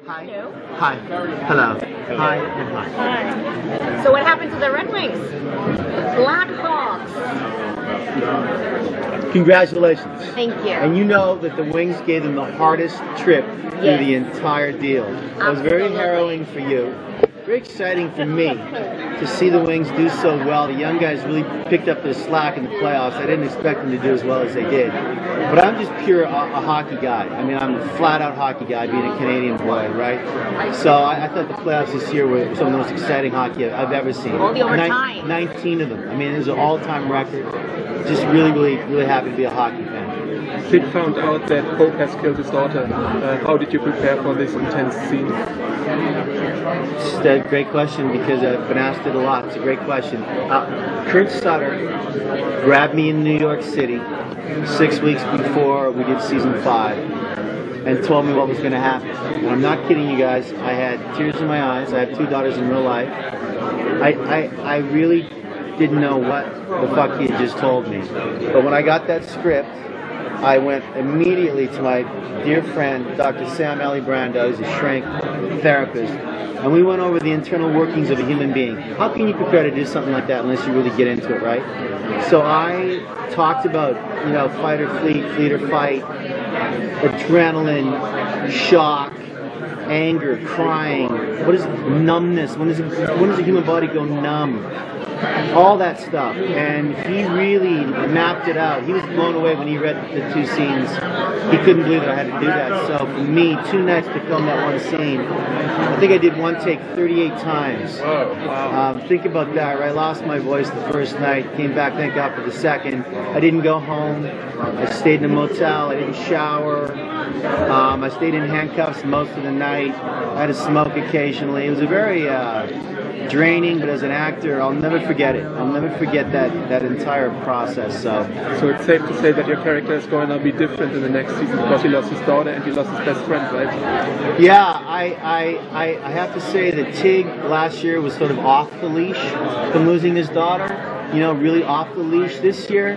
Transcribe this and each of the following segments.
Hi. Hello. Hi. Hello. Hi and hi. Hi. So what happened to the Red Wings? Black Hawks. Congratulations. Thank you. And you know that the Wings gave them the hardest trip through the entire deal. It was very Absolutely. harrowing for you. Very exciting for me to see the Wings do so well. The young guys really picked up their slack in the playoffs. I didn't expect them to do as well as they did. But I'm just pure a hockey guy. I mean, I'm a flat-out hockey guy, being a Canadian boy, right? So I thought the playoffs this year were some of the most exciting hockey I've ever seen. All the overtime. 19 of them. I mean, it was an all-time record. Just really happy to be a hockey fan. Sid found out that Pope has killed his daughter. How did you prepare for this intense scene? It's a great question because I've been asked it a lot. It's a great question. Kurt Sutter grabbed me in New York City 6 weeks before we did season 5 and told me what was going to happen. And I'm not kidding you guys. I had tears in my eyes. I have 2 daughters in real life. I really didn't know what the fuck he had just told me. But when I got that script, I went immediately to my dear friend, Dr. Sam Brando, who's a shrink therapist, and we went over the internal workings of a human being. How can you prepare to do something like that unless you really get into it, right? So I talked about, fight or fleet, fleet or fight, adrenaline, shock, anger, crying. What is numbness? When does the human body go numb? All that stuff, and he really mapped it out. He was blown away when he read the 2 scenes. He couldn't believe that I had to do that. So for me, 2 nights to film that 1 scene, I think I did 1 take 38 times. Wow. Think about that, right? I lost my voice the first night, came back, thank God, for the second. I didn't go home. I stayed in a motel. I didn't shower. I stayed in handcuffs most of the night. I had to smoke occasionally. It was a very draining, but as an actor, I'll never forget it. I'll never forget that entire process. So it's safe to say that your character is going to be different in the next season because he lost his daughter and he lost his best friend, right? Yeah, I have to say that Tig last year was sort of off the leash from losing his daughter. Really off the leash. This year,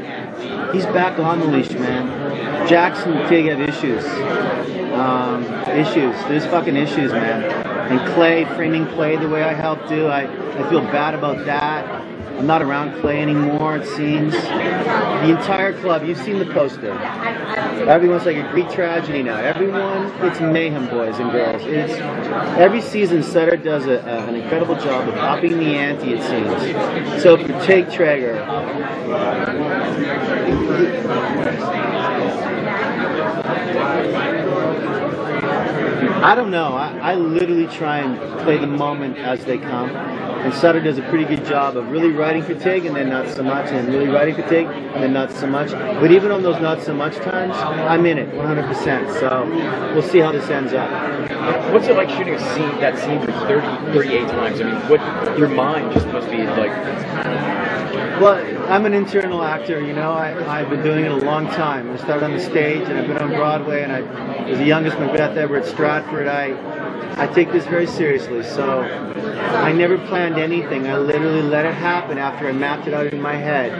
he's back on the leash, man. Jackson and Tig have issues. There's fucking issues, man. And Clay, framing Clay the way I helped do, I feel bad about that. I'm not around Clay anymore, it seems. The entire club, you've seen the poster. Everyone's like a Greek tragedy now. It's mayhem, boys and girls. Every season, Sutter does an incredible job of upping the ante, it seems. So for Tig Traeger, I don't know. I literally try and play the moment as they come. And Sutter does a pretty good job of really writing for Tig and then not so much, and really writing for Tig and then not so much. But even on those not so much times, I'm in it 100%. So we'll see how this ends up. What's it like shooting that scene for 38 times? I mean, what your mind just must be like. Well, I'm an internal actor, I've been doing it a long time. I started on the stage and I've been on Broadway, and I was the youngest Macbeth ever at Stratford. I take this very seriously, so I never planned anything. I literally let it happen after I mapped it out in my head.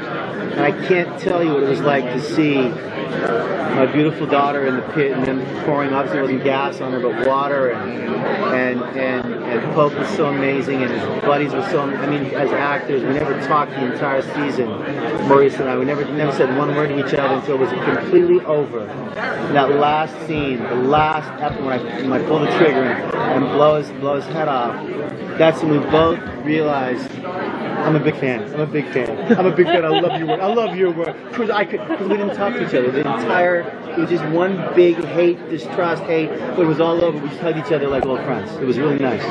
And I can't tell you what it was like to see my beautiful daughter in the pit and then pouring, obviously it wasn't gas on her, but water, and Pope was so amazing, and his buddies were so, as actors, we never talked the entire season, Maurice and I, we never said one word to each other until it was completely over. That last scene, the last episode, when I pull the trigger and blow his head off, that's when we both realized, I'm a big fan. I love your work. I love your work. Because we didn't talk to each other. It was just one big hate, distrust, hate, but it was all over. We just hugged each other like old friends. It was really nice.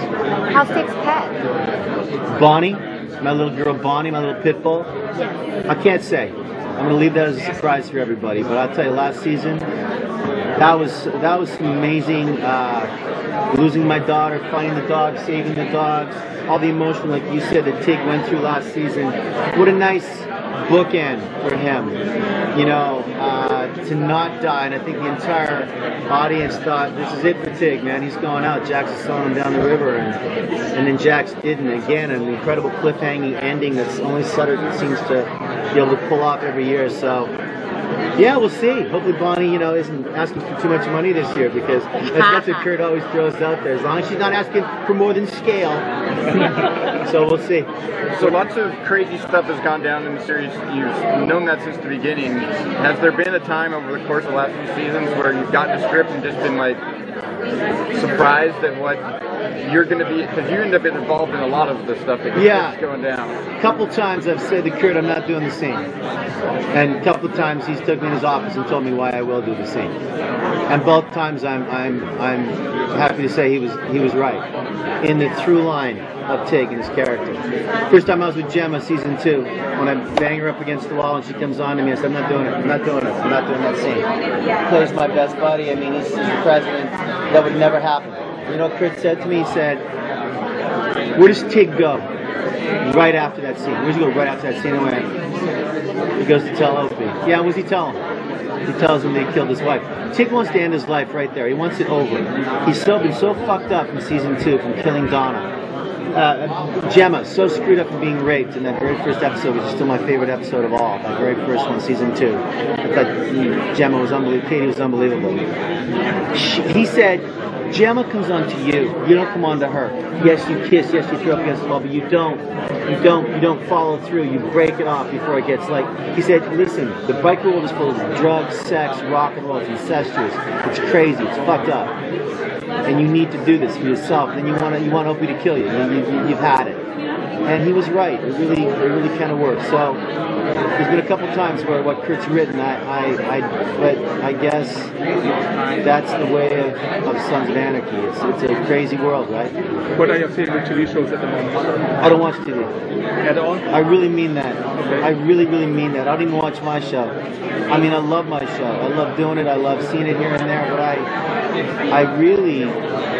How's Tig's pet? Bonnie, my little girl Bonnie, my little pit bull. I can't say. I'm going to leave that as a surprise for everybody. But I'll tell you, last season, that was amazing. Losing my daughter, finding the dogs, saving the dogs, all the emotion, like you said, that Tig went through last season. What a nice bookend for him, to not die. And I think the entire audience thought, this is it for Tig, man. He's going out. Jax is throwing him down the river. And then Jax didn't. Again, an incredible cliffhanging ending that's only Sutter seems to be able to pull off every year. So Yeah, we'll see. Hopefully Bonnie, isn't asking for too much money this year, because that's what Kurt always throws out there. As long as she's not asking for more than scale. So we'll see. So lots of crazy stuff has gone down in the series. You've known that since the beginning. Has there been a time over the course of the last few seasons where you've gotten a script and just been like surprised at what you're going to be? Because you end up getting involved in a lot of the stuff that keeps going down. A couple times I've said to Kurt, I'm not doing the scene. And a couple times he's took me in his office and told me why I will do the scene. And both times I'm happy to say he was right in the through line of taking his character. First time I was with Gemma, season 2, when I bang her up against the wall and she comes on to me, I said, I'm not doing it, I'm not doing that scene. Claire's my best buddy, I mean, he's the president, that would never happen. You know what Kurt said to me? He said, where does Tig go right after that scene? Where does he go right after that scene? I went, he goes to tell Opie. Yeah, what does he tell him? He tells him they killed his wife. Tig wants to end his life right there. He wants it over. He's been so fucked up in season 2 from killing Donna. Gemma, so screwed up from being raped in that very first episode, which is still my favorite episode of all, that very first one, season 2. I thought Gemma was unbelievable, Katie was unbelievable. He said, Gemma comes on to you. You don't come on to her. Yes, you kiss. Yes, you throw up against the wall, but you don't follow through. You break it off before it gets like. He said, listen, the biker world is full of drugs, sex, rock and roll. It's incestuous. It's crazy. It's fucked up. And you need to do this for yourself. Then you want Opie to kill you. You've had it. And he was right. It really kind of worked. So there's been a couple times where what Kurt's written, but I guess that's the way of Sons of Anarchy. It's a crazy world, right? What are your favorite TV shows at the moment? I don't watch TV. At all? I really mean that. Okay. I really mean that. I don't even watch my show. I mean, I love my show. I love doing it. I love seeing it here and there. But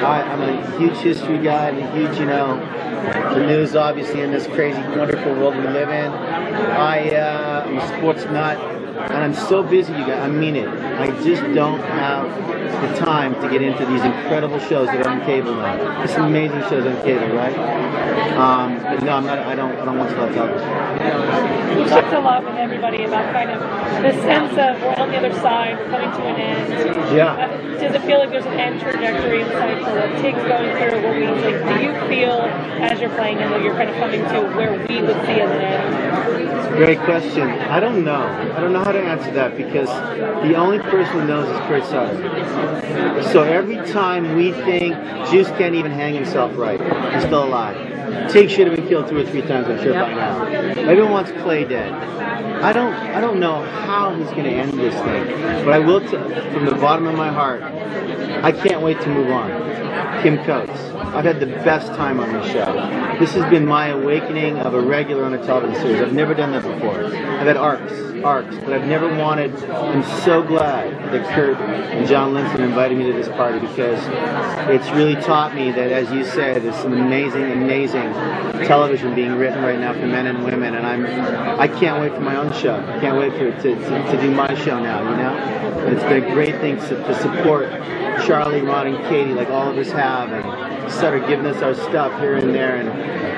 I'm a huge history guy. I'm a huge, the news, obviously, in this crazy, wonderful world we live in. I'm a sports nut, and I'm so busy, you guys. I mean it. I just don't have the time to get into these incredible shows that are on cable now. It's amazing shows on cable, right? But no, I don't watch a lot of television. We've talked a lot with everybody about kind of the sense of we're on the other side, we're coming to an end. Yeah. Does it feel like there's an end trajectory inside for what Tig's going through? What we like? Do you feel as you're playing him that you're kind of coming to where we would see as an end? Great question. I don't know. I don't know how to answer that, because the only person who knows is Kurt Sutter. So every time we think Juice can't even hang himself right, he's still alive. Tig should have been killed 2 or 3 times, I'm sure, by now. Everyone wants Clay dead. I don't know how he's going to end this thing, but I will from the bottom of my heart, I can't wait to move on. Kim Coates. I've had the best time on this show. This has been my awakening of a regular on a television series. I've never done that before. I've had arcs, but I've never wanted. I'm so glad that Kurt and John Linson invited me to this party, because it's really taught me that, as you said, there's some amazing television being written right now for men and women, and I can't wait for my own show. I can't wait to do my show now, And it's been a great thing to support Charlie, Ron, and Katie, like all of us have, and Sutter giving us our stuff here and there, and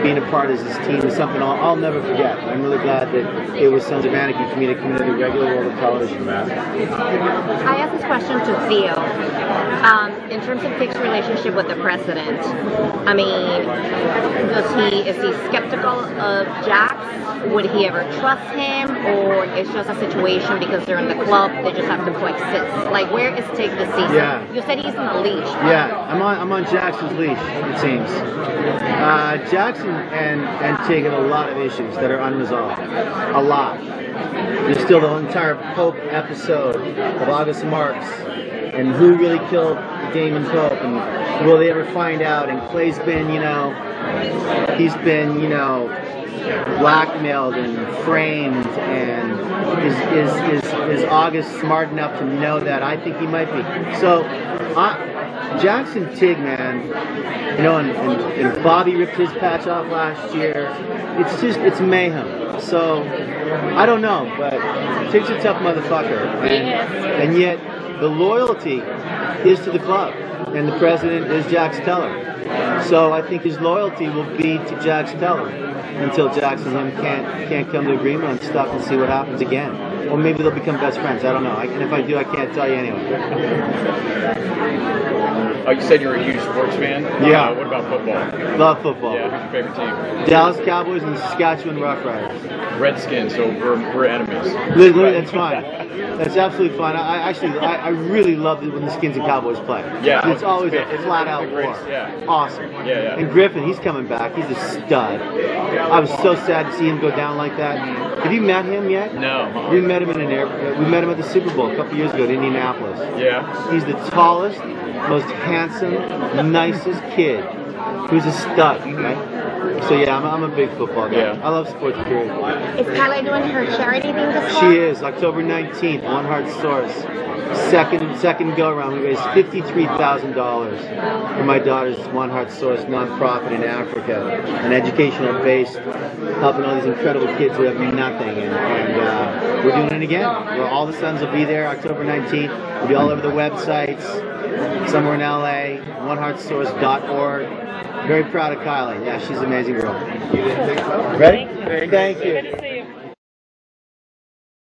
being a part of this team is something I'll never forget. I'm really glad that it was Sons of Anarchy for me to come into the regular world of television. I asked this question to Theo. In terms of Tig's relationship with the president, I mean, is he skeptical of Jax? Would he ever trust him, or it's just a situation because they're in the club, they just have to coexist? Like, where is Tig this season? Yeah. You said he's on a leash. Yeah, I'm on Jackson's leash, it seems. Jackson and Tig have a lot of issues that are unresolved. A lot. There's still the entire Pope episode of August Marks, and who really killed Damon Pope, and will they ever find out? And Clay's been, he's been, blackmailed and framed, and is August smart enough to know that? I think he might be. So Jackson Tig, man, and Bobby ripped his patch off last year. It's mayhem. So I don't know, but Tig's a tough motherfucker, and yet the loyalty is to the club, and the president is Jax Teller. So I think his loyalty will be to Jax Teller until Jax and him can't come to agreement on stuff, and see what happens again. or maybe they'll become best friends. I don't know. And if I do, I can't tell you anyway. Oh, you said you're a huge sports fan? Yeah. What about football? Love football. Yeah, who's your favorite team? Dallas Cowboys and Saskatchewan Roughriders. Redskins, so we're enemies. That's fine. That's absolutely fine. I really love it when the Skins and Cowboys play. Yeah, It's always a it's flat out the war. greatest, yeah. Awesome. Yeah. And Griffin, he's coming back. He's a stud. I was so sad to see him go down like that. Have you met him yet? No. We met him in an airport. We met him at the Super Bowl a couple years ago in Indianapolis. Yeah. He's the tallest, most handsome, nicest kid. Who's a stud, right? So yeah, I'm a big football guy. Yeah. I love sports, period. Is Kylie doing her charity thing this She month? is. October 19th, One Heart Source. Second go around. We raised $53,000 for my daughter's One Heart Source nonprofit in Africa, an educational base, helping all these incredible kids who have nothing. And we're doing it again. All the sons will be there October 19th. We'll be all over the websites, somewhere in LA, oneheartsource.org. Very proud of Kylie. Yeah, she's an amazing girl. Ready? Thank you. Good to see you.